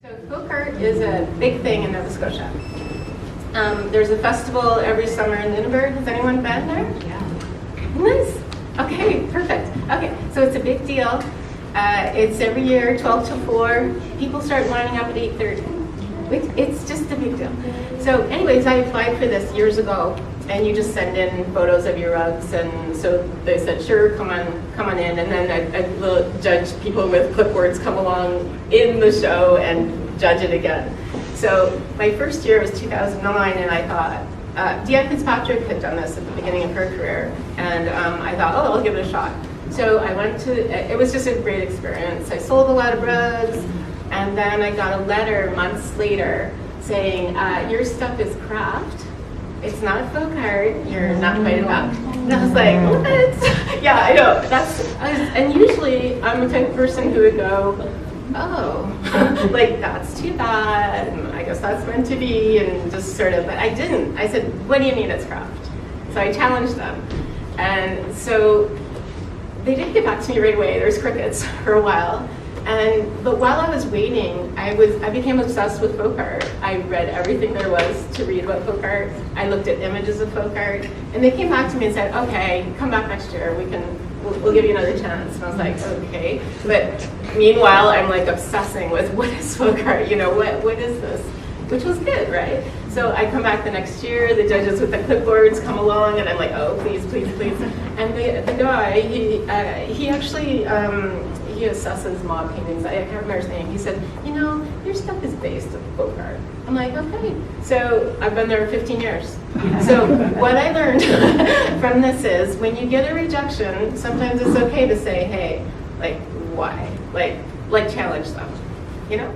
So folk art is a big thing in Nova Scotia. There's a festival every summer in Lunenburg. Has anyone been there? Yeah. Nice. Okay, perfect. Okay, so it's a big deal. It's every year, 12 to 4. People start lining up at 8:30. It's just a big deal. So anyways, I applied for this years ago, and you just send in photos of your rugs, and so they said, sure, come on in, and then I will judge people with clipboards come along in the show and judge it again. So my first year was 2009, and I thought, Deanne Fitzpatrick had done this at the beginning of her career, and I thought, oh, I'll give it a shot. So I went to, it was just a great experience. I sold a lot of rugs, and then I got a letter months later saying, your stuff is craft. It's not folk art. You're not invited back. And I was like, what? Yeah, I know. And usually I'm the type of person who would go, oh, like that's too bad. And I guess that's meant to be, and just sort of. But I didn't. I said, what do you mean it's craft? So I challenged them, and so they didn't get back to me right away. There was crickets for a while. But while I was waiting, I became obsessed with folk art. I read everything there was to read about folk art. I looked at images of folk art, and they came back to me and said, "Okay, come back next year. We'll give you another chance." And I was like, "Okay." But meanwhile, I'm like obsessing with what is folk art? You know, what is this? Which was good, right? So I come back the next year. The judges with the clipboards come along, and I'm like, "Oh, please, please, please!" And the guy, he actually. He assesses mob paintings. I can't remember his name. He said, you know, your stuff is based on folk art. I'm like, okay. So I've been there 15 years. So what I learned from this is when you get a rejection, sometimes it's okay to say, hey, like, why? Like challenge them, you know?